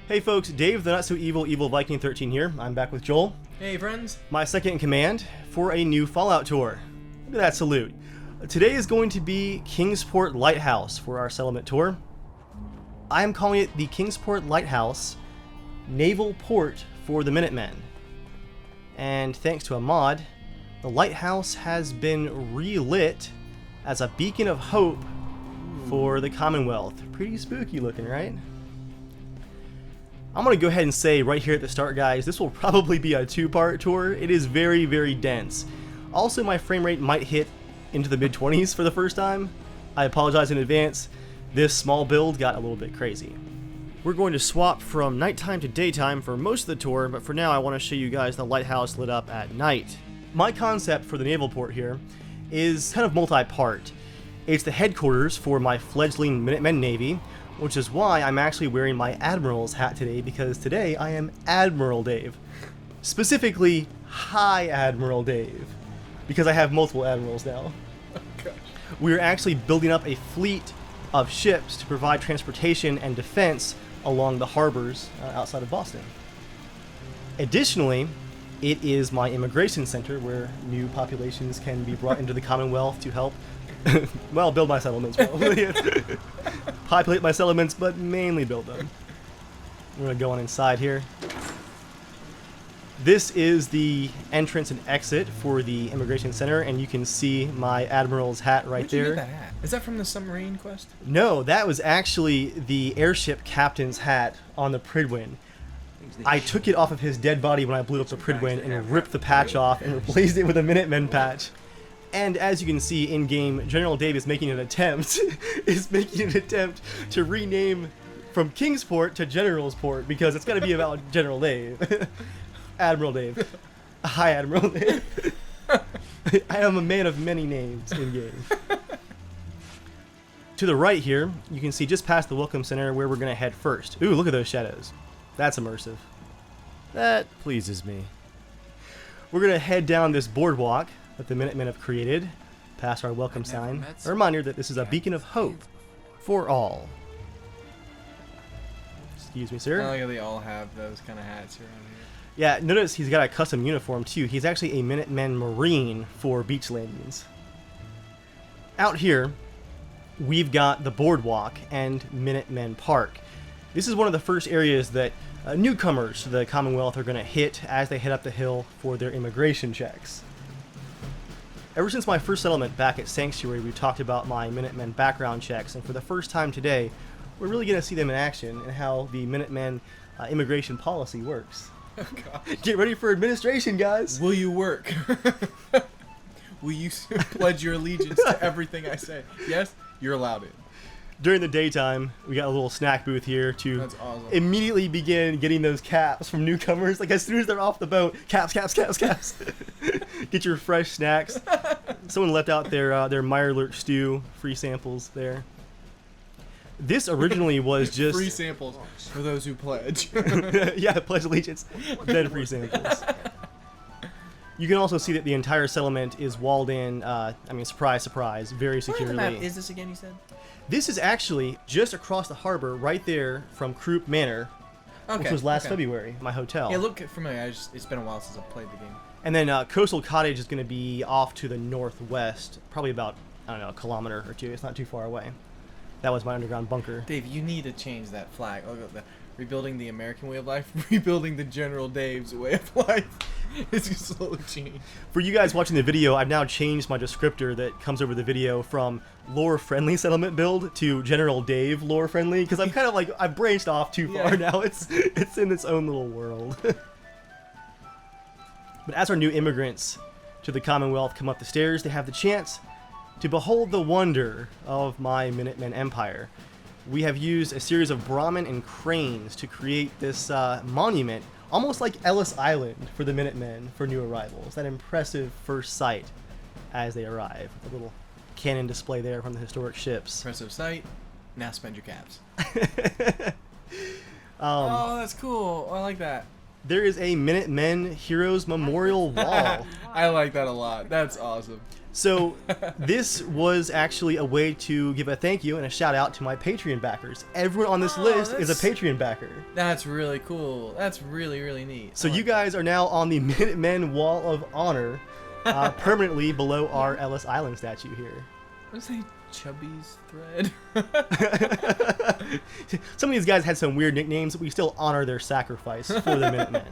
Hey folks, Dave the Not So Evil Viking 13 here. I'm back with Joel. Hey friends. My second in command for a new Fallout tour. Look at that salute. Today is going to be Kingsport Lighthouse for our settlement tour. I am calling it the Kingsport Lighthouse Naval Port for the Minutemen. And thanks to a mod, the lighthouse has been relit as a beacon of hope for the Commonwealth. Pretty spooky looking, right? I'm going to go ahead and say right here at the start, guys, this will probably be a two-part tour. It is very, very dense. Also, my frame rate might hit into the mid-20s for the first time. I apologize in advance. This small build got a little bit crazy. We're going to swap from nighttime to daytime for most of the tour, but for now I want to show you guys the lighthouse lit up at night. My concept for the naval port here is kind of multi-part. It's the headquarters for my fledgling Minutemen Navy, which is why I'm actually wearing my Admiral's hat today, because today I am Admiral Dave. Specifically, High Admiral Dave, because I have multiple Admirals now. Okay. We're actually building up a fleet of ships to provide transportation and defense along the harbors outside of Boston. Additionally, it is my immigration center where new populations can be brought into the Commonwealth to help, well, build my settlements probably. Populate my settlements, but mainly build them. We're going to go on inside here. This is the entrance and exit for the immigration center, and you can see my Admiral's hat right there. Where'd you get that hat? Is that from the submarine quest? No, that was actually the airship captain's hat on the Pridwin. I took it off of his dead body when I blew up the Pridwin and ripped the patch off and replaced it with a Minutemen patch. And as you can see in game, General Dave is making an attempt to rename from Kingsport to General's Port, because it's got to be about General Dave. Admiral Dave. Hi, Admiral Dave. I am a man of many names in game. To the right here, you can see just past the Welcome Center where we're going to head first. Ooh, look at those shadows. That's immersive. That pleases me. We're going to head down this boardwalk that the Minutemen have created, past our welcome sign. A reminder that this is a beacon of hope for all. Excuse me, sir. I like how they all have those kind of hats around here. Yeah, notice he's got a custom uniform too. He's actually a Minutemen Marine for beach landings. Out here, we've got the boardwalk and Minutemen Park. This is one of the first areas that newcomers to the Commonwealth are going to hit as they head up the hill for their immigration checks. Ever since my first settlement back at Sanctuary, we've talked about my Minutemen background checks, and for the first time today, we're really going to see them in action and how the Minutemen immigration policy works. Oh, God. Get ready for administration, guys! Will you work? Will you pledge your allegiance to everything I say? Yes, you're allowed it. During the daytime, we got a little snack booth here to That's awesome. immediately begin getting those caps from newcomers. Like as soon as they're off the boat, caps. Get your fresh snacks. Someone left out their Mirelurk stew, free samples there. This originally was just free samples for those who pledge. yeah, pledge allegiance, then free samples. You can also see that the entire settlement is walled in. I mean, surprise, very securely. Where on the map is this again? You said. This is actually just across the harbor, right there from Croup Manor, which was last February, my hotel. Yeah, look familiar. It's been a while since I've played the game. And then Coastal Cottage is going to be off to the northwest, probably about, I don't know, a kilometer or two. It's not too far away. That was my underground bunker. Dave, you need to change that flag. Rebuilding the American way of life, rebuilding the General Dave's way of life. It's just slowly changing. For you guys watching the video, I've now changed my descriptor that comes over the video from lore-friendly settlement build to General Dave lore-friendly, because I'm kind of like, I've branched off too far now. It's in its own little world. But as our new immigrants to the Commonwealth come up the stairs, they have the chance to behold the wonder of my Minutemen Empire. We have used a series of Brahmin and cranes to create this monument, almost like Ellis Island for the Minutemen for new arrivals. That impressive first sight as they arrive. With a little cannon display there from the historic ships. Impressive sight. Now spend your caps. Oh, that's cool. I like that. there is a Minutemen Heroes Memorial Wall. I like that a lot. That's awesome. So this was actually a way to give a thank you and a shout out to my Patreon backers. Everyone on this list is a Patreon backer. That's really cool. That's really, really neat. So you guys are now on the Minutemen Wall of Honor, permanently below our Ellis Island statue here. What is that? Chubby's thread? Some of these guys had some weird nicknames, but we still honor their sacrifice for the Minutemen.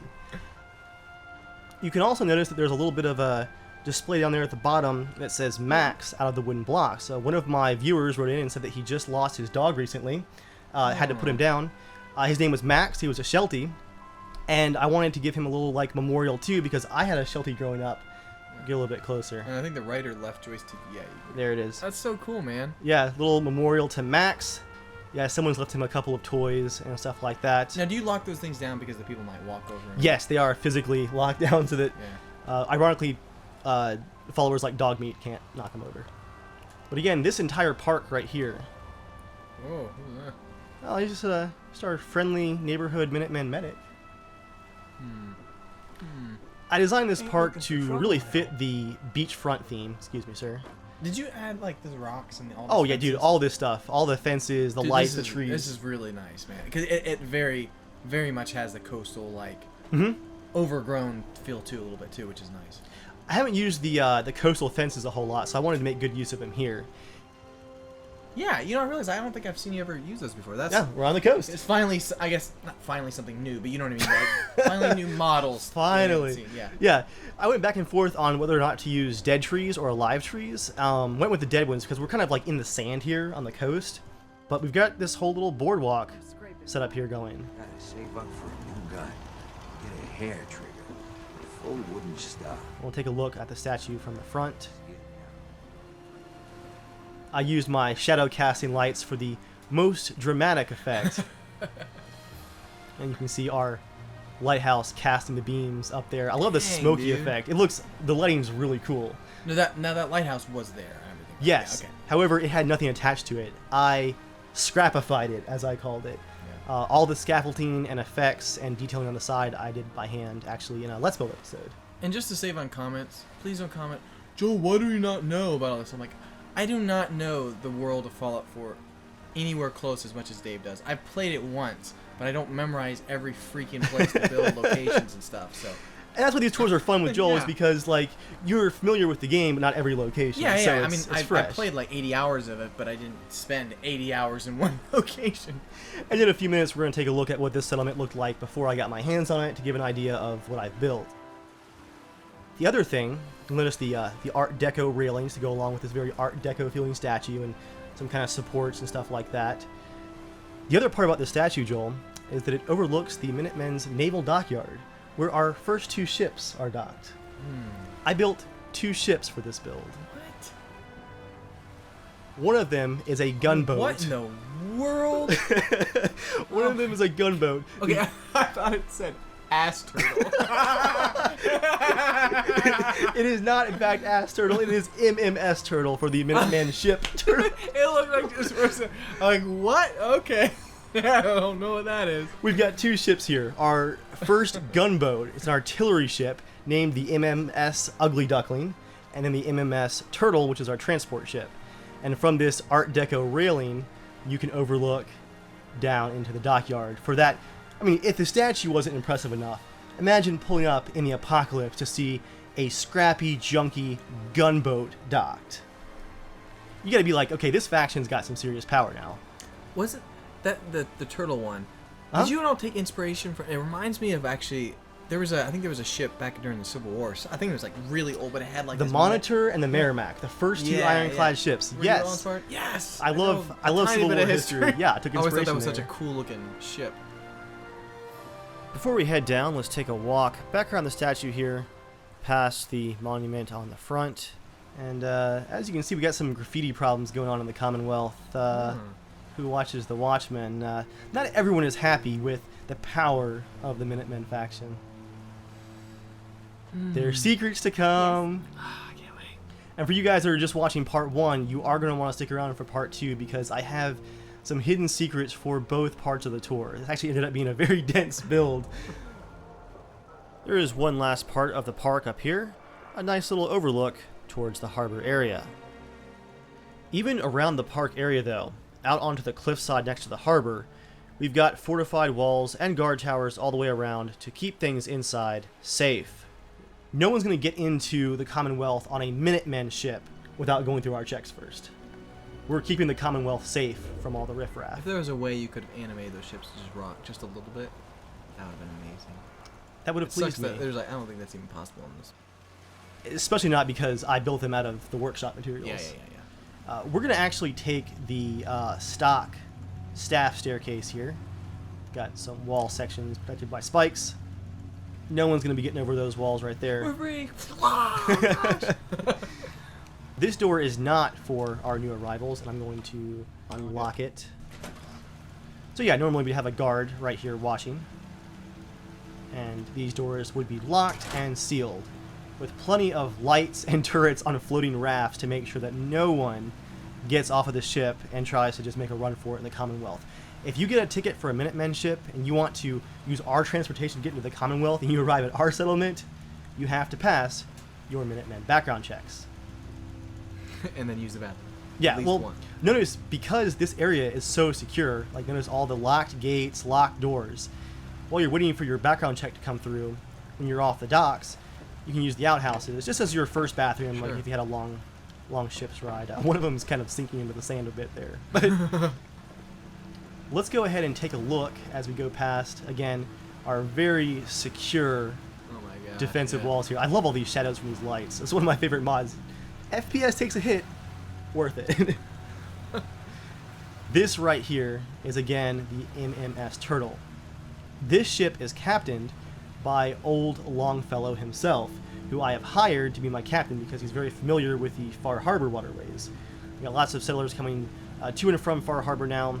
You can also notice that there's a little bit of a display down there at the bottom that says Max out of the wooden blocks. So one of my viewers wrote in and said that he just lost his dog recently, had to put him down. His name was Max. He was a Sheltie, and I wanted to give him a little like memorial too because I had a Sheltie growing up. Get a little bit closer. And I think the writer left joystick. Yeah. There it is. That's so cool, man. Yeah, little memorial to Max. Yeah, someone's left him a couple of toys and stuff like that. Now, do you lock those things down because the people might walk over? Yes, they are physically locked down so that, ironically, followers like Dog Meat can't knock them over. But again, this entire park right here. Whoa, who's that? Oh, he's just our friendly neighborhood Minutemen medic. I designed this park to really fit the beachfront theme. Excuse me, sir. Did you add like the rocks and all? Oh yeah, dude, all this stuff, all the fences, the lights, the trees. This is really nice, man. Because it very, very much has the coastal like overgrown feel too a little bit too, which is nice. I haven't used the coastal fences a whole lot, so I wanted to make good use of them here. Yeah, you know, I realize I don't think I've seen you ever use those before. That's Yeah, we're on the coast. It's finally, I guess, not finally something new, but you know what I mean. Like, finally new models. Finally. Yeah. Yeah. I went back and forth on whether or not to use dead trees or live trees. Went with the dead ones because we're kind of like in the sand here on the coast. But we've got this whole little boardwalk set up here going. Gotta save up for a new gun. Get a hair trigger. Full wooden stock. We'll take a look at the statue from the front. I used my shadow casting lights for the most dramatic effect. And you can see our lighthouse casting the beams up there. I love the smoky effect. It looks, the lighting's really cool. Now that lighthouse was there and everything. Yes. Yeah, okay. However, it had nothing attached to it. I scrapified it, as I called it. Yeah. All the scaffolding and effects and detailing on the side I did by hand, actually, in a Let's Build episode. And just to save on comments, please don't comment, Joel, why do you not know about all this? I'm like, I do not know the world of Fallout 4 anywhere close as much as Dave does. I played it once, but I don't memorize every freaking place to build locations and stuff. So, and that's why these tours are fun with Joel, is because like you're familiar with the game, but not every location. Yeah, so I mean, I played like 80 hours of it, but I didn't spend 80 hours in one location. And in a few minutes, we're going to take a look at what this settlement looked like before I got my hands on it to give an idea of what I've built. The other thing, you'll notice the Art Deco railings to go along with this very Art Deco feeling statue and some kind of supports and stuff like that. The other part about the statue, Joel, is that it overlooks the Minutemen's naval dockyard, where our first two ships are docked. I built 2 ships for this build. What? One of them is a gunboat. What in the world? One of them is a gunboat. Okay, I thought it said ass turtle. It is not, in fact, ass turtle. It is MMS turtle for the Minuteman ship turtle. It looked like this person. Like, what? Okay. I don't know what that is. We've got 2 ships here. Our first gunboat is an artillery ship named the MMS Ugly Duckling, and then the MMS Turtle, which is our transport ship. And from this Art Deco railing, you can overlook down into the dockyard. For that, I mean, if the statue wasn't impressive enough, imagine pulling up in the apocalypse to see a scrappy, junky gunboat docked. You gotta be like, okay, this faction's got some serious power now. Was it that the turtle one? Huh? Did you all take inspiration from? It reminds me of actually. I think there was a ship back during the Civil War. So I think it was like really old, but it had like the Monitor and the Merrimack, the first 2 ironclad ships. Were yes, you all inspired? Yes. I love Civil War history. Yeah, I took inspiration. I always thought that was there. such a cool looking ship. Before we head down, let's take a walk back around the statue here, past the monument on the front. And as you can see, we got some graffiti problems going on in the Commonwealth. Who watches the Watchmen? Not everyone is happy with the power of the Minutemen faction. There are secrets to come. Yes. I can't wait. And for you guys that are just watching part 1, you are going to want to stick around for part 2 because I have some hidden secrets for both parts of the tour. It actually ended up being a very dense build. There is one last part of the park up here, a nice little overlook towards the harbor area. Even around the park area though, out onto the cliffside next to the harbor, we've got fortified walls and guard towers all the way around to keep things inside safe. No one's going to get into the Commonwealth on a Minutemen ship without going through our checks first. We're keeping the Commonwealth safe from all the riffraff. If there was a way you could animate those ships to just rock just a little bit, that would have been amazing. That would have pleased me. There's like, I don't think that's even possible in this. Especially not because I built them out of the workshop materials. Yeah. We're going to actually take the stock staff staircase here. Got some wall sections protected by spikes. No one's going to be getting over those walls right there. We're free. This door is not for our new arrivals, and I'm going to unlock it. So yeah, normally we'd have a guard right here watching. And these doors would be locked and sealed, with plenty of lights and turrets on floating rafts to make sure that no one gets off of the ship and tries to just make a run for it in the Commonwealth. If you get a ticket for a Minutemen ship and you want to use our transportation to get into the Commonwealth and you arrive at our settlement, you have to pass your Minutemen background checks. And then use the bathroom. Yeah, well, notice because this area is so secure, like notice all the locked gates, locked doors. While you're waiting for your background check to come through, when you're off the docks, you can use the outhouses just as your first bathroom, Sure. like if you had a long ship's ride. One of them's kind of sinking into the sand a bit there. But let's go ahead and take a look as we go past, again, our very secure Oh my god. defensive walls here. I love all these shadows from these lights. It's one of my favorite mods. FPS takes a hit, worth it. This right here is again the MMS Turtle. This ship is captained by old Longfellow himself, who I have hired to be my captain because he's very familiar with the Far Harbor waterways. We got lots of settlers coming to and from Far Harbor now,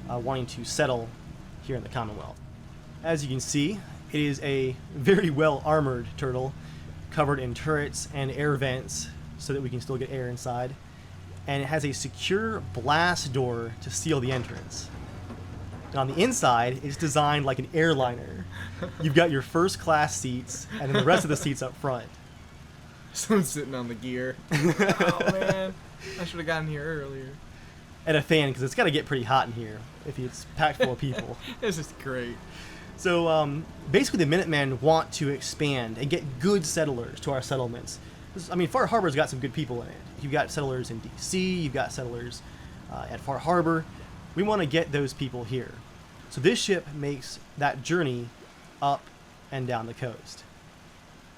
wanting to settle here in the Commonwealth. As you can see, it is a very well armored turtle, covered in turrets and air vents so that we can still get air inside, and it has a secure blast door to seal the entrance. And on the inside, it's designed like an airliner. You've got your first class seats, and then the rest of the seats up front. Someone's sitting on the gear. Oh man, I should have gotten here earlier. And a fan, because it's got to get pretty hot in here if it's packed full of people. This is great. So basically the Minutemen want to expand and get good settlers to our settlements. I mean, Far Harbor's got some good people in it. You've got settlers in DC, you've got settlers at Far Harbor. We want to get those people here. So this ship makes that journey up and down the coast.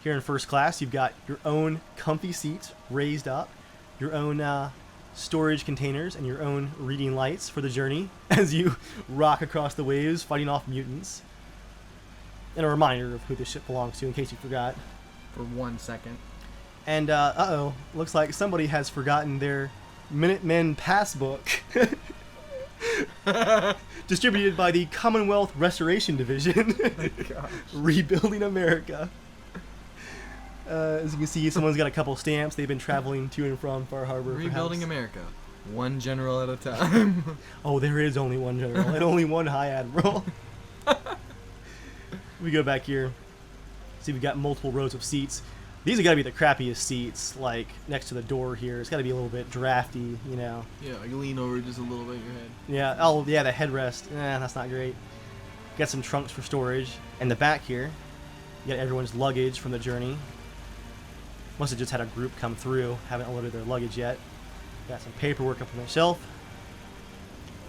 Here in first class, you've got your own comfy seats raised up, your own storage containers, and your own reading lights for the journey as you rock across the waves fighting off mutants. And a reminder of who this ship belongs to in case you forgot. For 1 second. And, uh-oh, looks like somebody has forgotten their Minutemen passbook. Distributed by the Commonwealth Restoration Division. Rebuilding America. As you can see, someone's got a couple stamps. They've been traveling to and from Far Harbor. Rebuilding perhaps. America. One general at a time. Oh, there is only one general and only one high admiral. We go back here. See, we've got multiple rows of seats. These have got to be the crappiest seats, like next to the door here. It's got to be a little bit drafty, you know. Yeah, you lean over just a little bit your head. Yeah, oh yeah, the headrest. That's not great. Got some trunks for storage. And the back here, you got everyone's luggage from the journey. Must have just had a group come through, haven't unloaded their luggage yet. Got some paperwork up on the shelf.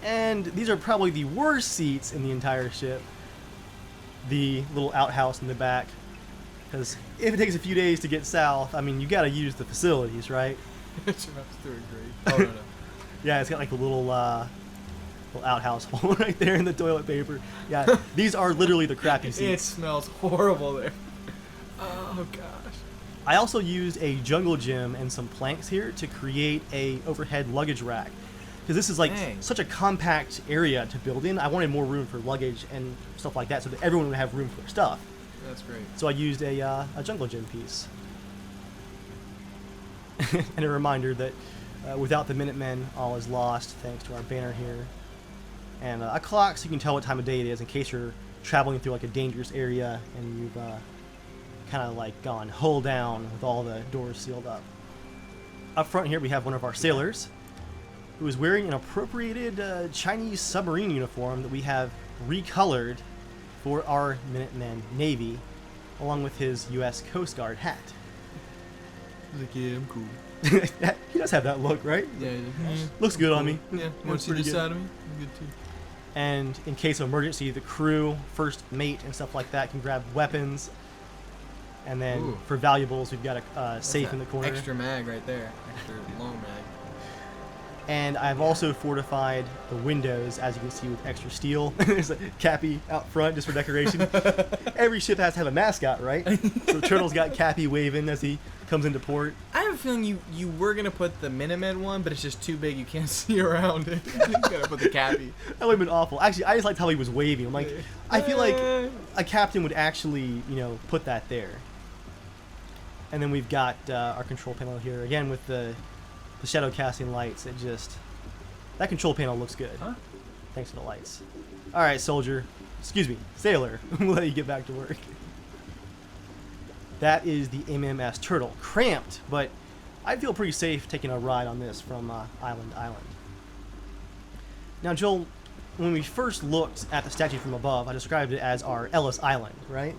And these are probably the worst seats in the entire ship. The little outhouse in the back. Because if it takes a few days to get south, I mean, you got to use the facilities, right? It's doing great. Oh, no. Yeah, it's got like a little outhouse hole right there in the toilet paper. Yeah, these are literally the crappy seats. It smells horrible there. Oh, gosh. I also used a jungle gym and some planks here to create a overhead luggage rack. Because this is like such a compact area to build in. I wanted more room for luggage and stuff like that so that everyone would have room for their stuff. That's great. So I used a jungle gym piece. And a reminder that without the Minutemen, all is lost, thanks to our banner here. And a clock so you can tell what time of day it is in case you're traveling through like a dangerous area and you've kind of like gone hull down with all the doors sealed up. Up front here we have one of our sailors who is wearing an appropriated Chinese submarine uniform that we have recolored for our Minutemen Navy, along with his U.S. Coast Guard hat. He's like, yeah, I'm cool. He does have that look, right? Yeah, Looks good on me. Yeah, want to see this side of me? I'm good too. And in case of emergency, the crew, first mate, and stuff like that can grab weapons. And then Ooh. for valuables, we've got a safe in the corner. Extra mag right there. Extra long mag. And I've also fortified the windows, as you can see, with extra steel. There's a Cappy out front just for decoration. Every ship has to have a mascot, right? So Turtle's got Cappy waving as he comes into port. I have a feeling you were going to put the Minutemen one, but it's just too big. You can't see around it. You got to put the Cappy. That would have been awful. Actually, I just liked how he was waving. I'm like, I feel like a captain would actually, put that there. And then we've got our control panel here again with the shadow casting lights. That control panel looks good. Huh? Thanks to the lights. All right, soldier. Excuse me, sailor. We'll let you get back to work. That is the MMS Turtle. Cramped, but I feel pretty safe taking a ride on this from island to island. Now, Joel, when we first looked at the statue from above, I described it as our Ellis Island, right?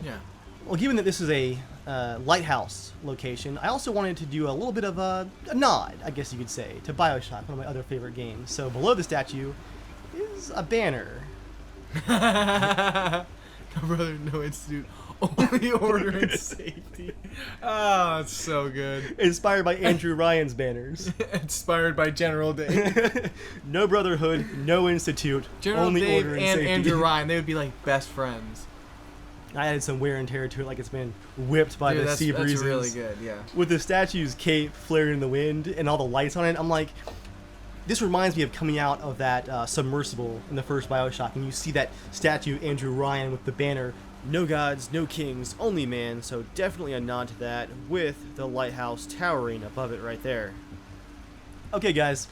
Yeah. Well, given that this is a lighthouse location, I also wanted to do a little bit of a nod, I guess you could say, to BioShock, one of my other favorite games. So below the statue is a banner. No brother, no institute, only order and safety. Oh, it's so good. Inspired by Andrew Ryan's banners. Inspired by General Dave. No brotherhood, no institute, General only Dave order and and safety. Andrew Ryan, they would be like best friends. I added some wear and tear to it, like it's been whipped by Dude, the sea breezes. That's really good, yeah. With the statue's cape flaring in the wind and all the lights on it, I'm like, this reminds me of coming out of that submersible in the first BioShock, and you see that statue, Andrew Ryan, with the banner, "No gods, no kings, only man," so definitely a nod to that, with the lighthouse towering above it right there. Okay, guys,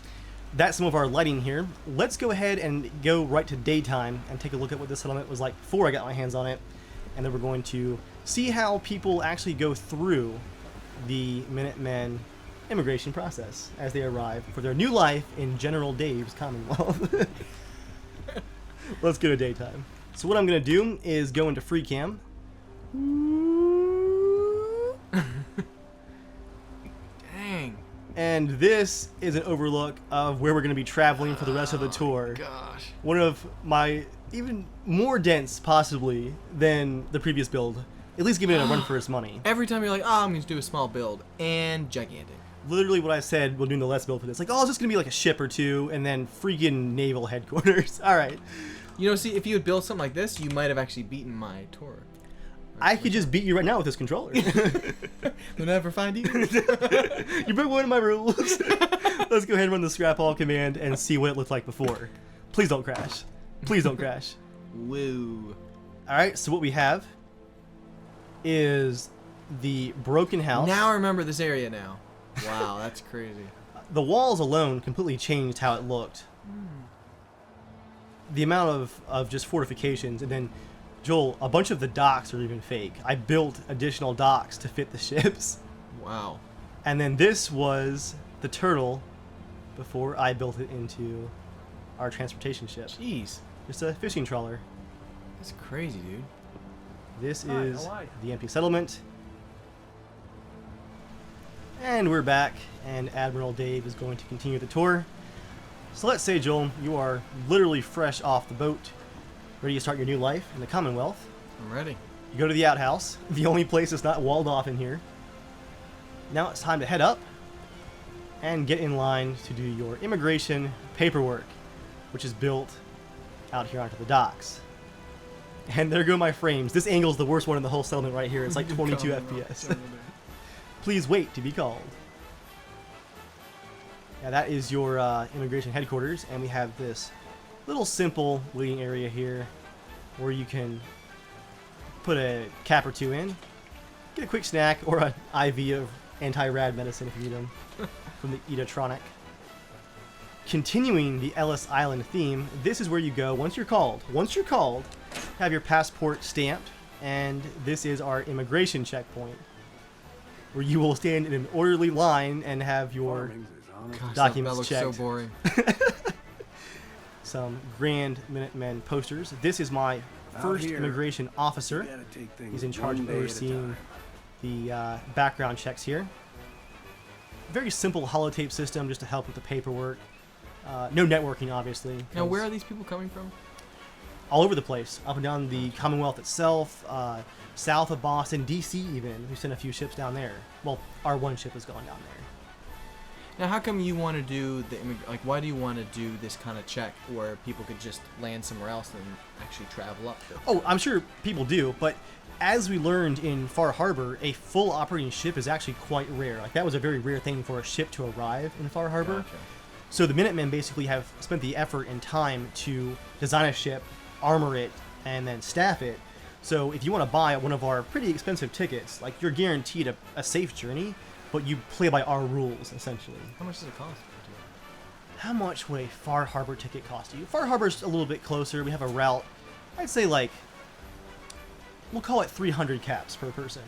that's some of our lighting here. Let's go ahead and go right to daytime and take a look at what this settlement was like before I got my hands on it. And then we're going to see how people actually go through the Minutemen immigration process as they arrive for their new life in General Dave's Commonwealth. Let's go to daytime. So what I'm going to do is go into free cam. Dang. And this is an overlook of where we're going to be traveling for the rest of the tour. Gosh. One of my even more dense, possibly, than the previous build. At least giving it a run for its money. Every time you're like, oh, I'm going to do a small build, and gigantic. Literally what I said while doing the Let's Build for this. Like, oh, it's just going to be like a ship or two, and then freaking naval headquarters. Alright. See, if you had built something like this, you might have actually beaten my tour. I could just beat you right now with this controller. We'll never find you. You broke one of my rules. Let's go ahead and run the scrap all command and see what it looked like before. Please don't crash. Please don't crash. Woo. Alright, so what we have is the broken house. Now I remember this area now. Wow, that's crazy. The walls alone completely changed how it looked. The amount of just fortifications, and then, Joel, a bunch of the docks are even fake. I built additional docks to fit the ships. Wow. And then this was the turtle before I built it into our transportation ship. Jeez. Just a fishing trawler. That's crazy, dude. This Hi, is how are you? the empty settlement. And we're back, and Admiral Dave is going to continue the tour. So let's say, Joel, you are literally fresh off the boat, ready to start your new life in the Commonwealth. I'm ready. You go to the outhouse, the only place that's not walled off in here. Now it's time to head up and get in line to do your immigration paperwork, which is built out here onto the docks. And there go my frames. This angle is the worst one in the whole settlement right here. It's like 22 FPS. Please wait to be called. Now that is your immigration headquarters, and we have this little simple waiting area here where you can put a cap or two in, get a quick snack or an IV of anti-rad medicine if you need them from the Edatronic. Continuing the Ellis Island theme, this is where you go once you're called. Once you're called, have your passport stamped and this is our immigration checkpoint, where you will stand in an orderly line and have your Gosh, documents that looks checked. so boring. Some Grand Minutemen posters. This is my first here, immigration officer. You gotta take things He's in charge of one day at a overseeing time. the background checks here. Very simple holotape system just to help with the paperwork. No networking, obviously. Now, where are these people coming from? All over the place, up and down the Commonwealth itself, south of Boston, D.C. even. We sent a few ships down there. Well, our one ship has gone down there. Now, how come you want to do like? Why do you want to do this kind of check where people could just land somewhere else and actually travel up? Oh, I'm sure people do, but as we learned in Far Harbor, a full operating ship is actually quite rare. Like, that was a very rare thing for a ship to arrive in Far Harbor. Gotcha. So the Minutemen basically have spent the effort and time to design a ship, armor it, and then staff it. So if you want to buy one of our pretty expensive tickets, like, you're guaranteed a safe journey, but you play by our rules, essentially. How much does it cost? How much would a Far Harbor ticket cost you? Far Harbor's a little bit closer. We have a route, I'd say, like, we'll call it 300 caps per person.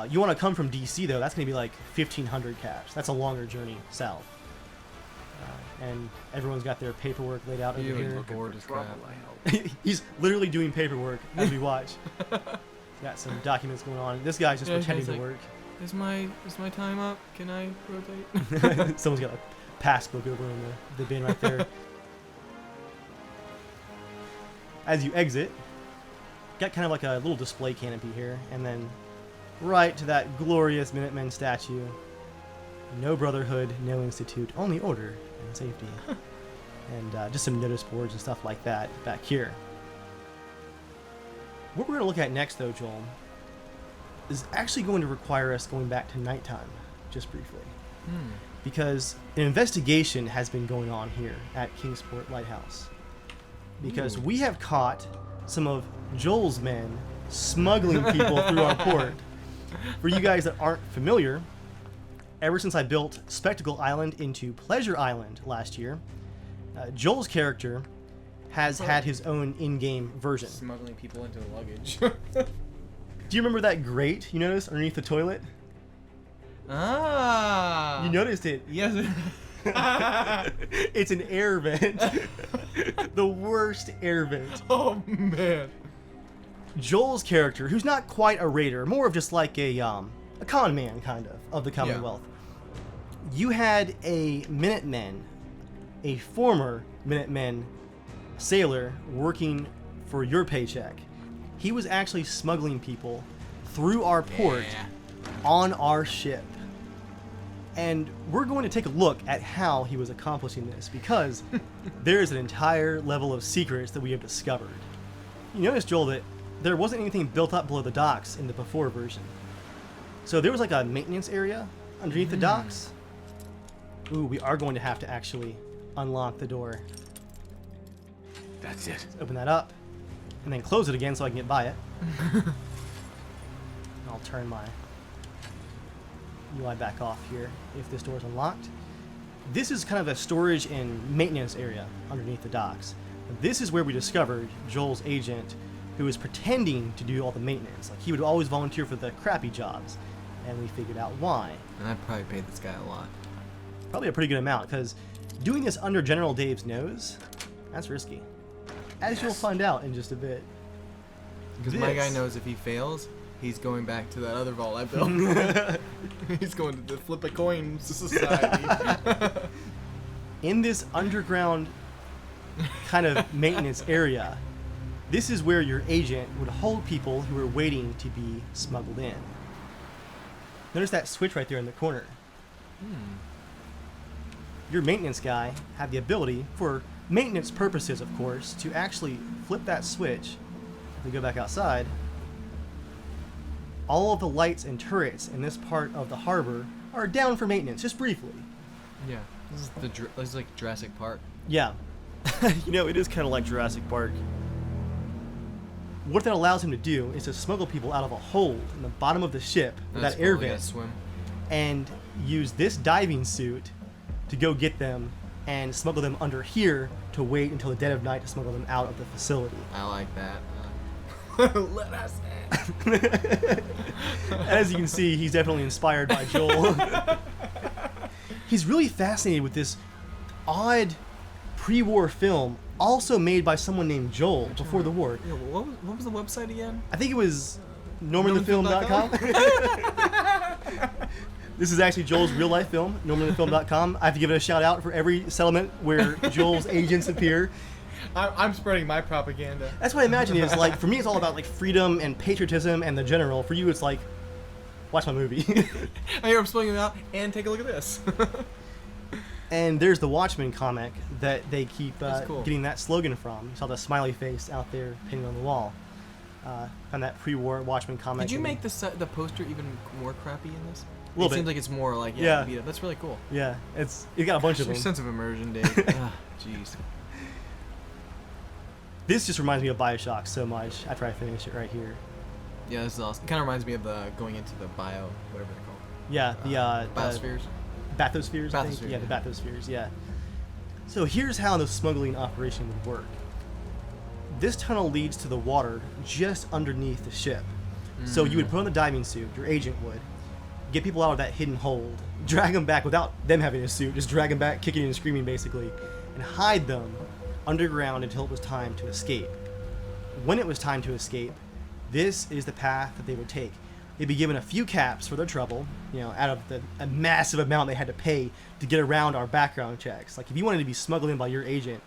You want to come from DC, though, that's going to be like 1,500 caps. That's a longer journey south. And everyone's got their paperwork laid out over You here. look bored as crap. He's literally doing paperwork as we watch. Got some documents going on. This guy's just Yeah, pretending he's to like, work. Is my time up? Can I rotate? Someone's got a passbook over in the bin right there. As you exit, got kind of like a little display canopy here, and then right to that glorious Minutemen statue. No brotherhood, no institute, only order and safety. And just some notice boards and stuff like that back here. What we're going to look at next, though, Joel, is actually going to require us going back to nighttime, just briefly. Because an investigation has been going on here at Kingsport Lighthouse. Because we have caught some of Joel's men smuggling people through our port. For you guys that aren't familiar, ever since I built Spectacle Island into Pleasure Island last year, Joel's character has had his own in-game version. Smuggling people into the luggage. Do you remember that grate you noticed underneath the toilet? Ah. You noticed it. Yes. It's an air vent. The worst air vent. Oh man. Joel's character, who's not quite a raider, more of just like a con man kind of the Commonwealth. You had a Minutemen, a former Minutemen sailor working for your paycheck. He was actually smuggling people through our port on our ship. And we're going to take a look at how he was accomplishing this, because there is an entire level of secrets that we have discovered. You notice, Joel, that there wasn't anything built up below the docks in the before version. So there was like a maintenance area underneath the docks. Ooh, we are going to have to actually unlock the door. That's it. Let's open that up, and then close it again so I can get by it. I'll turn my UI back off here if this door is unlocked. This is kind of a storage and maintenance area underneath the docks. This is where we discovered Joel's agent, who was pretending to do all the maintenance. Like, he would always volunteer for the crappy jobs, and we figured out why. And I'd probably pay this guy a lot. Probably a pretty good amount, because doing this under General Dave's nose, that's risky. As you'll find out in just a bit. Because my guy knows if he fails, he's going back to that other vault I built. He's going to the flip a coin society. In this underground kind of maintenance area, this is where your agent would hold people who were waiting to be smuggled in. Notice that switch right there in the corner. Your maintenance guy had the ability, for maintenance purposes of course, to actually flip that switch. If we go back outside, all of the lights and turrets in this part of the harbor are down for maintenance, just briefly. Yeah, this is like Jurassic Park. Yeah. You know, it is kind of like Jurassic Park. What that allows him to do is to smuggle people out of a hold in the bottom of the ship, with that air vent, swim. and use this diving suit to go get them and smuggle them under here to wait until the dead of night to smuggle them out of the facility. I like that. Let us in. As you can see, he's definitely inspired by Joel. He's really fascinated with this odd pre-war film, also made by someone named Joel before the war. Yeah, what was the website again? I think it was normanthefilm.com. This is actually Joel's real life film, normanthefilm.com. I have to give it a shout out for every settlement where Joel's agents appear. I'm spreading my propaganda. That's what I imagine is like, for me it's all about like freedom and patriotism and the general. For you it's like, watch my movie. I'm spelling it out and take a look at this. And there's the Watchmen comic that they keep Cool. getting that slogan from. You saw the smiley face out there painted on the wall. Found that pre-war Watchmen comic. Did you make the poster even more crappy in this? A little it bit. seems like it's more like Yeah. beat up. That's really cool. Yeah, you got a bunch of Your them. sense of immersion, Dave. Ah, jeez. This just reminds me of Bioshock so much after I finish it right here. Yeah, this is awesome. It kind of reminds me of the going into the bio, whatever they're called. Yeah, the biospheres. Bathyspheres, I think. Bathysphere, Yeah, the yeah. bathyspheres, yeah. So here's how the smuggling operation would work. This tunnel leads to the water just underneath the ship. So you would put on the diving suit, your agent would, get people out of that hidden hold, drag them back without them having a suit, just drag them back, kicking and screaming basically, and hide them underground until it was time to escape. When it was time to escape, this is the path that they would take. They'd be given a few caps for their trouble, out of a massive amount they had to pay to get around our background checks. Like if you wanted to be smuggled in by your agent,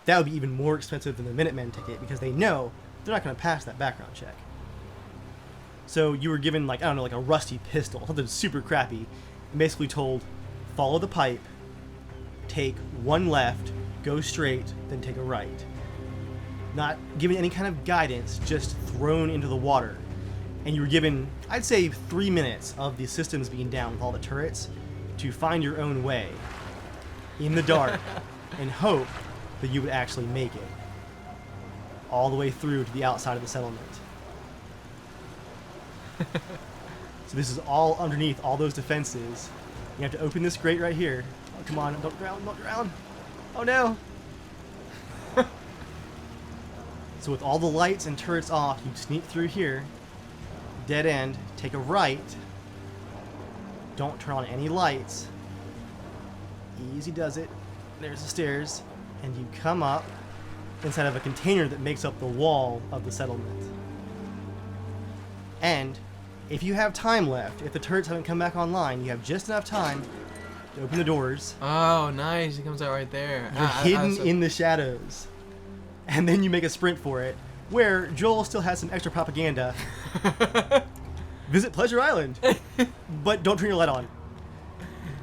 that would be even more expensive than the Minutemen ticket because they know they're not going to pass that background check. So you were given like a rusty pistol, something super crappy, and basically told, follow the pipe, take one left, go straight, then take a right. Not given any kind of guidance, just thrown into the water. And you were given, I'd say, 3 minutes of the systems being down with all the turrets to find your own way in the dark and hope that you would actually make it all the way through to the outside of the settlement. So this is all underneath all those defenses. You have to open this grate right here. Oh, come on, don't drown, don't drown. Oh no! So with all the lights and turrets off, you sneak through here, dead end, take a right, don't turn on any lights, easy does it, there's the stairs, and you come up inside of a container that makes up the wall of the settlement. And if you have time left, if the turrets haven't come back online, you have just enough time to open the doors. Oh, nice. It comes out right there. You're hidden in the shadows. And then you make a sprint for it, where Joel still has some extra propaganda. Visit Pleasure Island, but don't turn your light on.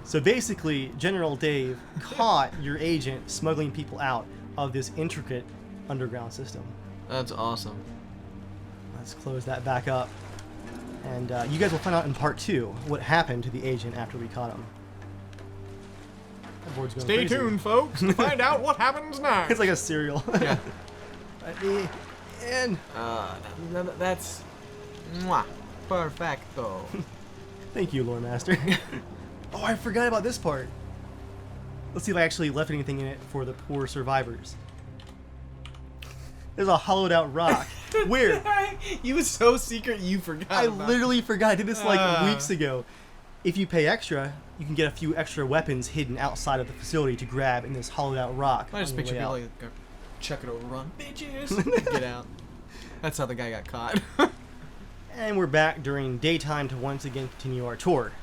So basically, General Dave caught your agent smuggling people out of this intricate underground system. That's awesome. Let's close that back up. And you guys will find out in part 2 what happened to the agent after we caught him. That board's going Stay crazy. tuned, folks, to find out what happens next. It's like a cereal. Yeah. Let me in. That's mwah, perfecto. Thank you, Lore Master. Oh, I forgot about this part. Let's see if I actually left anything in it for the poor survivors. There's a hollowed out rock. Where? You was so secret you forgot. I about literally forgot. I did this like weeks ago. If you pay extra, you can get a few extra weapons hidden outside of the facility to grab in this hollowed out rock. I just on your picture way people out. like go, chuck it over, run, bitches, get out. That's how the guy got caught. And we're back during daytime to once again continue our tour.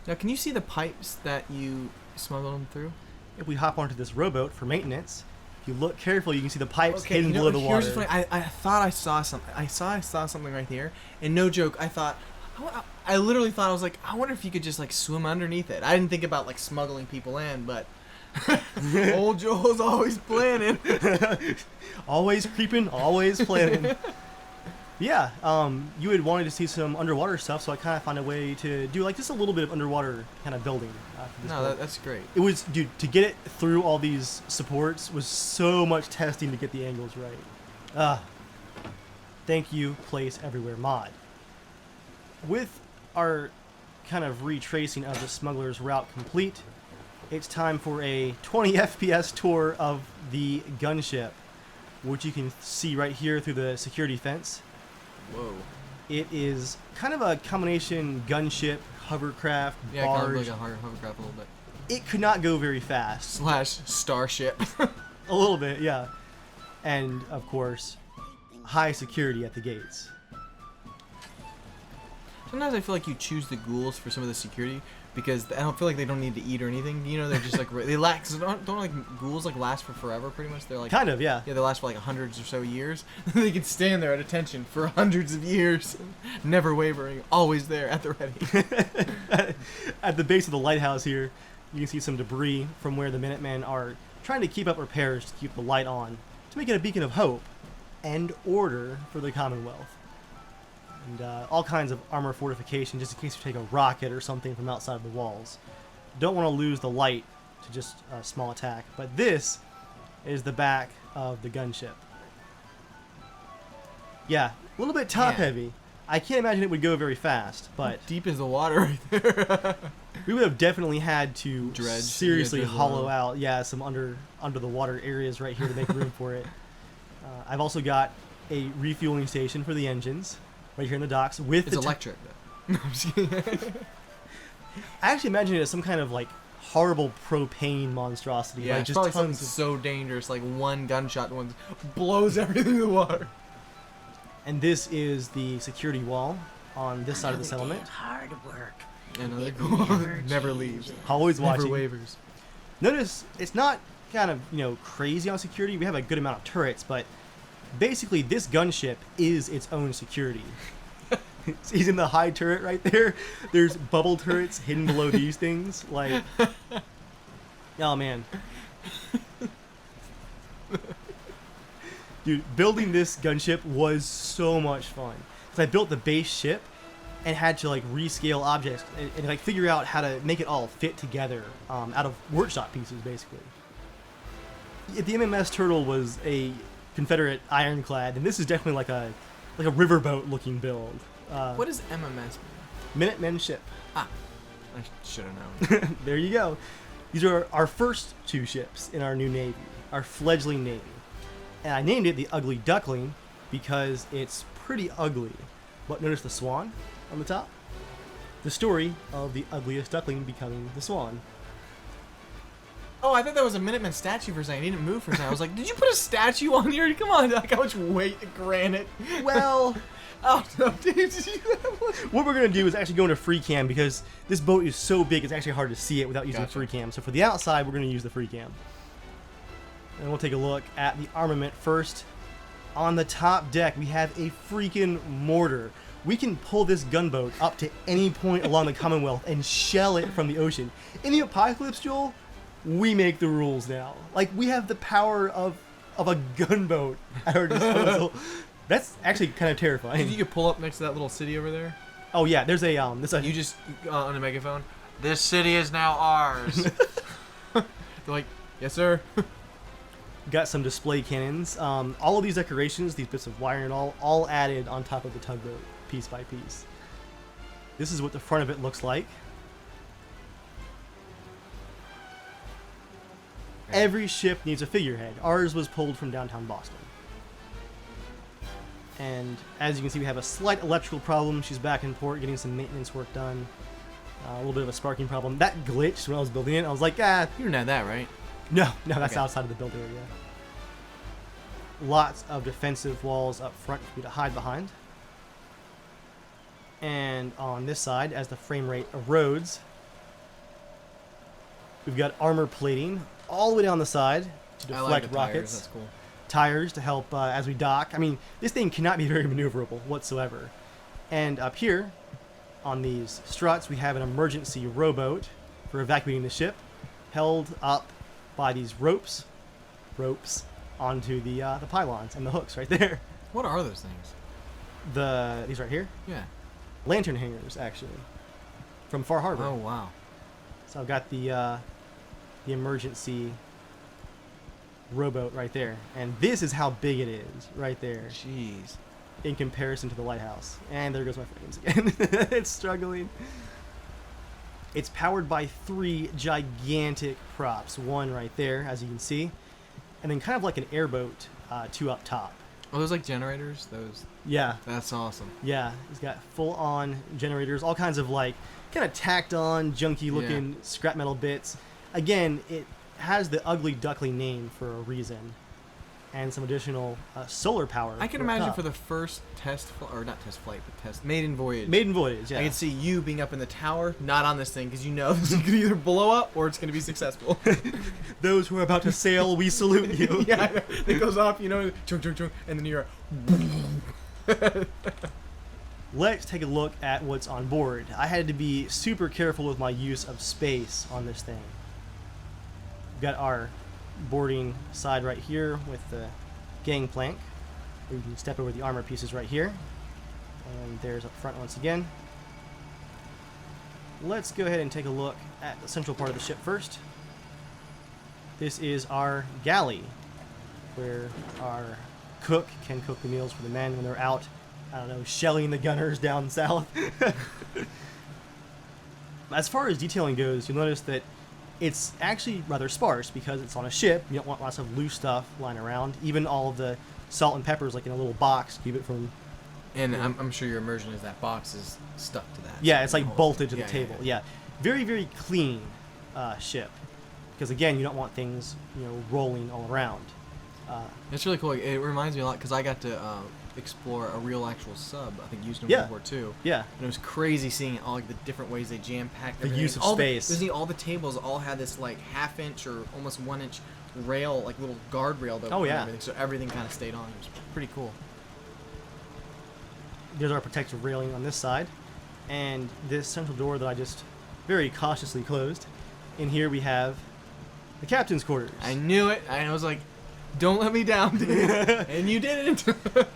Now, can you see the pipes that you smuggled them through? If we hop onto this rowboat for maintenance, if you look carefully, you can see the pipes Okay, hidden below the water. here's the funny. I thought I saw something. I saw something right here, and no joke, I thought. I literally thought, I was like, I wonder if you could just like swim underneath it. I didn't think about like smuggling people in, but old Joel's always planning. Always creeping, always planning. Yeah, you had wanted to see some underwater stuff, so I kind of found a way to do like just a little bit of underwater kind of building. For this No, boat. that's great. It was, dude, to get it through all these supports was so much testing to get the angles right. Thank you, Place Everywhere mod. With our kind of retracing of the smuggler's route complete, it's time for a 20 FPS tour of the gunship, which you can see right here through the security fence. Whoa. It is kind of a combination gunship, hovercraft, Yeah, barge. kind of like a hovercraft a little bit. It could not go very fast. Slash starship. A little bit, yeah. And, of course, high security at the gates. Sometimes I feel like you choose the ghouls for some of the security because I don't feel like they don't need to eat or anything. You know, they're just like they last. Don't like ghouls like last for forever. Pretty much, they're like Kind of, yeah. Yeah, they last for like hundreds or so years. They can stand there at attention for hundreds of years, never wavering, always there at the ready. At the base of the lighthouse here, you can see some debris from where the Minutemen are trying to keep up repairs to keep the light on, to make it a beacon of hope and order for the Commonwealth. And all kinds of armor fortification just in case you take a rocket or something from outside of the walls. Don't want to lose the light to just a small attack. But this is the back of the gunship. Yeah, a little bit top heavy. I can't imagine it would go very fast, but How deep is the water right there? we would have definitely had to Dredge. seriously Yeah, dredge hollow oil. out, some under the water areas right here to make room for it. I've also got a refueling station for the engines right here in the docks with It's the electric though. No, I'm just kidding. I actually imagine it as some kind of like horrible propane monstrosity. Yeah, like it's just probably tons something of, so dangerous. Like one gunshot one blows everything in the water. and this is the security wall on this side of the Another day settlement. of hard work. Another It ghoul never never leaves. changes. Always Never watching. wavers. Notice it's not kind of crazy on security. We have a good amount of turrets, but basically this gunship is its own security. He's in the high turret right there. There's bubble turrets hidden below these things. Like, oh man, dude, building this gunship was so much fun. Cause I built the base ship and had to like rescale objects and like figure out how to make it all fit together out of workshop pieces, basically. The MMS Turtle was a Confederate ironclad, and this is definitely like a riverboat looking build. What does MMS mean? Minutemen ship. I should have known. There you go. These are our first two ships in our new navy, our fledgling navy. And I named it the Ugly Duckling because it's pretty ugly. But notice the swan on the top? The story of the ugliest duckling becoming the swan. Oh, I thought that was a Minuteman statue for a second. He didn't move for a second. I was like, did you put a statue on here? Come on, like how much weight granite? Well, Oh no, dude, did you what we're going to do is actually go into free cam because this boat is so big it's actually hard to see it without using Gotcha. free cam. So for the outside, we're going to use the free cam. And we'll take a look at the armament first. On the top deck, we have a freaking mortar. We can pull this gunboat up to any point along the Commonwealth and shell it from the ocean. In the apocalypse, Joel, we make the rules now. Like, we have the power of a gunboat at our disposal. That's actually kind of terrifying. You could pull up next to that little city over there. Oh yeah, there's a You just on a megaphone. This city is now ours. They're like, yes, sir. got some display cannons. All of these decorations, these bits of wire and all added on top of the tugboat, piece by piece. This is what the front of it looks like. Every ship needs a figurehead. Ours was pulled from downtown Boston. And as you can see, we have a slight electrical problem. She's back in port getting some maintenance work done. A little bit of a sparking problem. That glitched when I was building it. I was like, You didn't have that, right? no, that's Okay. outside of the build area. Lots of defensive walls up front for you to hide behind. And on this side, as the frame rate erodes, we've got armor plating all the way down the side to I like deflect the tires. rockets. That's cool. Tires to help as we dock. I mean, this thing cannot be very maneuverable whatsoever. And up here, on these struts, we have an emergency rowboat for evacuating the ship, held up by these ropes onto the pylons and the hooks right there. What are those things? These right here, Yeah. lantern hangers actually, from Far Harbor. Oh wow. So I've got the emergency rowboat right there, and this is how big it is right there Jeez. in comparison to the lighthouse. And there goes my frames again. It's struggling. It's powered by 3 gigantic props. One right there, as you can see, and then kind of like an airboat, 2 up top. Oh, those like generators. Those. Yeah. That's awesome. Yeah, he's got full-on generators, all kinds of like kind of tacked-on, junky-looking scrap metal bits. Again, it has the ugly duckling name for a reason, and some additional solar power. I can imagine for the first or not test flight, but maiden voyage. Maiden voyage, yeah. I can see you being up in the tower, not on this thing, because you know this is going to either blow up or it's going to be successful. Those who are about to sail, we salute you. Yeah, it goes off, you know, chung, chung, chung, and then you're. Let's take a look at what's on board. I had to be super careful with my use of space on this thing. We've got our boarding side right here with the gangplank. We can step over the armor pieces right here. And there's up front once again. Let's go ahead and take a look at the central part of the ship first. This is our galley, where our cook can cook the meals for the men when they're out, I don't know, shelling the gunners down south. As far as detailing goes, you'll notice that it's actually rather sparse because it's on a ship. You don't want lots of loose stuff lying around. Even all of the salt and peppers, like in a little box, keep it from. And I'm sure your immersion is that box is stuck to that. Yeah, it's like bolted to the yeah, table. Yeah. Yeah, very very clean ship. Because again, you don't want things rolling all around. It's really cool. It reminds me a lot because I got to explore a real actual sub. I think used in Yeah. World War II. Yeah. And it was crazy seeing all like the different ways they jam packed The use of space. All the tables all had this like half-inch or almost 1-inch rail, like little guardrail. Oh yeah. Everything, so everything kind of stayed on. It was pretty cool. There's our protective railing on this side, and this central door that I just very cautiously closed. In here we have the captain's quarters. I knew it. I was like, "Don't let me down, dude." And you didn't.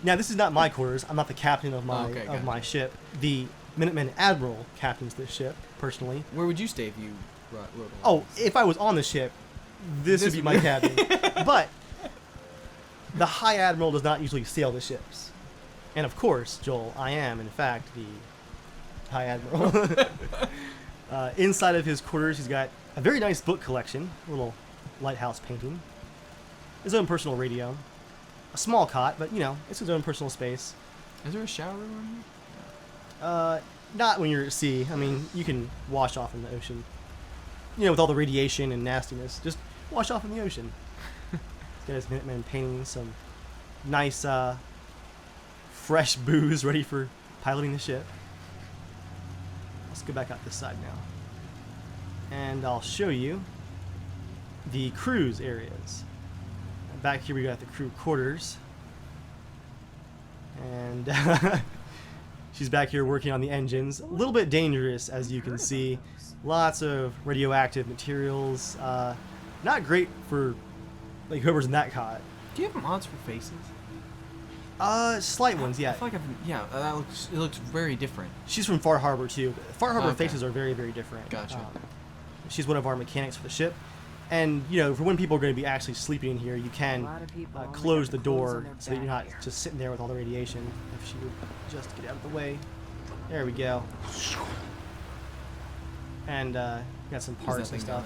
Now this is not my quarters. I'm not the captain of my gotcha. my ship. The Minutemen Admiral captains this ship personally. Where would you stay if you rode along? Oh, if I was on the ship, this would be my cabin. But the High Admiral does not usually sail the ships. And of course, Joel, I am, in fact, the High Admiral. Inside of his quarters, he's got a very nice book collection, a little lighthouse painting, his own personal radio, a small cot, but, it's his own personal space. Is there a shower room on here? Not when you're at sea. I mean, you can wash off in the ocean. With all the radiation and nastiness, just wash off in the ocean. He's got his Minutemen painting, some nice, fresh booze ready for piloting the ship. Let's go back out this side now. And I'll show you the cruise areas. Back here we got the crew quarters. And she's back here working on the engines. A little bit dangerous, as you can see. Lots of radioactive materials. Not great for like whoever's in that cot. Do you have mods for faces? Slight ones, yeah. I feel like it looks very different. She's from Far Harbor too. Far Harbor Okay. faces are very, very different. Gotcha. She's one of our mechanics for the ship, and for when people are going to be actually sleeping in here, you can close the door so that you're not just sitting there with all the radiation. If she would just get out of the way, there we go. And got some parts and stuff.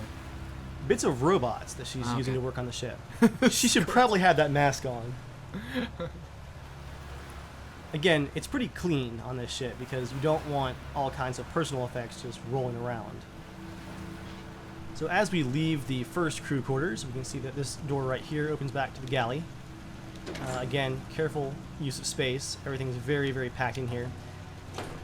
Bits of robots that she's using to work on the ship. She should probably have that mask on. Again, it's pretty clean on this ship because you don't want all kinds of personal effects just rolling around. So as we leave the first crew quarters, we can see that this door right here opens back to the galley. Again, careful use of space. Everything's very, very packed in here.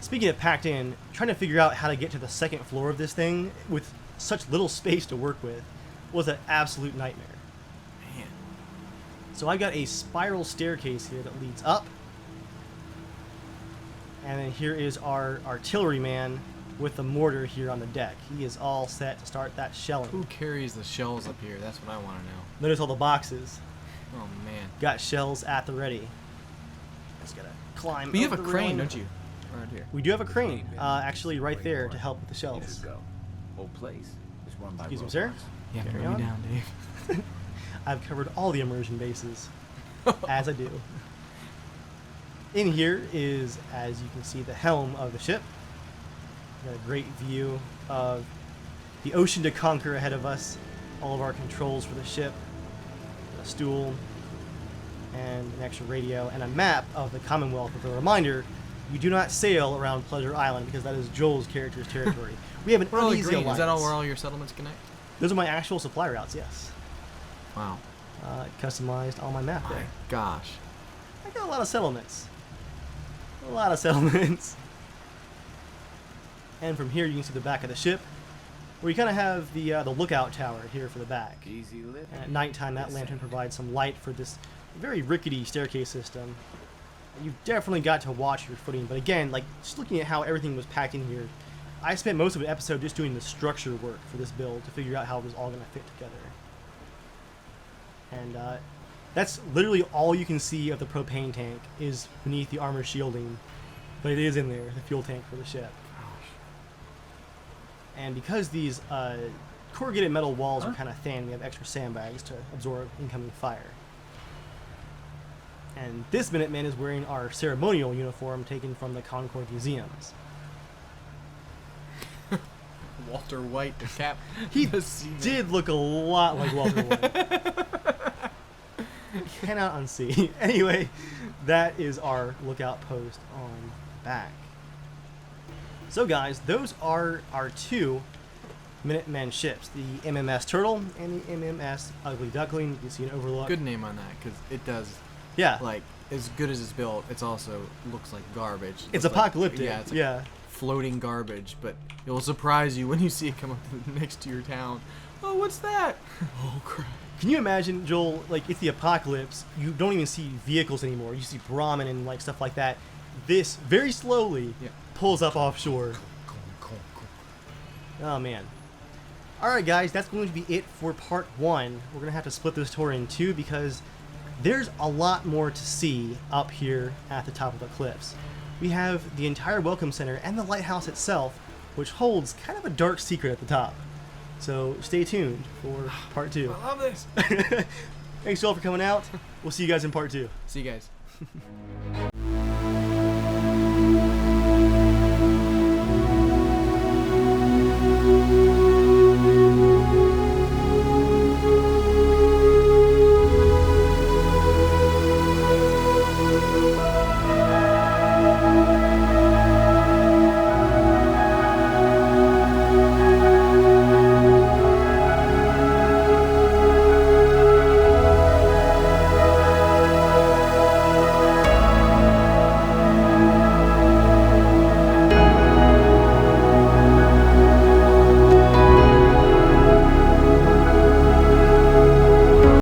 Speaking of packed in, trying to figure out how to get to the second floor of this thing with such little space to work with was an absolute nightmare. Man. So I got a spiral staircase here that leads up. And then here is our artilleryman with the mortar here on the deck. He is all set to start that shelling. Who carries the shells up here? That's what I want to know. Notice all the boxes. Oh man. Got shells at the ready. Just gotta climb. But you have over a the crane, railing. don't you? Right here. We do have a crane, actually right there to help with the Let's shells. go. Old place. It's run by Excuse me, sir. robots. Yeah, Carry put me on. down, Dave. I've covered all the immersion bases, as I do. In here is, as you can see, the helm of the ship. Got a great view of the ocean to conquer ahead of us. All of our controls for the ship. A stool. and an extra radio, and a map of the Commonwealth with a reminder, you do not sail around Pleasure Island because that is Joel's character's territory. We have an We're all uneasy green. alliance. Is that all where all your settlements connect? Those are my actual supply routes, yes. Wow. Customized on my map My there. gosh. I got a lot of settlements. A lot of settlements. And from here you can see the back of the ship, where you kind of have the lookout tower here for the back. Easy lift. And at nighttime, that lantern provides some light for this very rickety staircase system. You've definitely got to watch your footing, but again, like just looking at how everything was packed in here, I spent most of the episode just doing the structure work for this build to figure out how it was all going to fit together. And that's literally all you can see of the propane tank is beneath the armor shielding, but it is in there, the fuel tank for the ship. And because these corrugated metal walls are kind of thin, we have extra sandbags to absorb incoming fire. And this Minuteman is wearing our ceremonial uniform taken from the Concord Museums. Walter White, the cap. He did look a lot like Walter White. Cannot unsee. Anyway, that is our lookout post on back. So guys, those are our two Minutemen ships, the MMS Turtle and the MMS Ugly Duckling. You can see an overlook. Good name on that, because it does, Yeah. like, as good as it's built, it's also looks like garbage. It's Looks like- apocalyptic. yeah, it's like Yeah. floating garbage, but it will surprise you when you see it come up next to your town. Oh, what's that? Oh, crap. Can you imagine, Joel, like, it's the apocalypse, you don't even see vehicles anymore, you see Brahmin and, like, stuff like that. This, very slowly, Yeah. pulls up offshore. Oh, man. Alright, guys, that's going to be it for part 1. We're going to have to split this tour in 2 because there's a lot more to see up here at the top of the cliffs. We have the entire Welcome Center and the lighthouse itself, which holds kind of a dark secret at the top. So stay tuned for part 2. I love this. Thanks, Joel, for coming out. We'll see you guys in part 2. See you guys.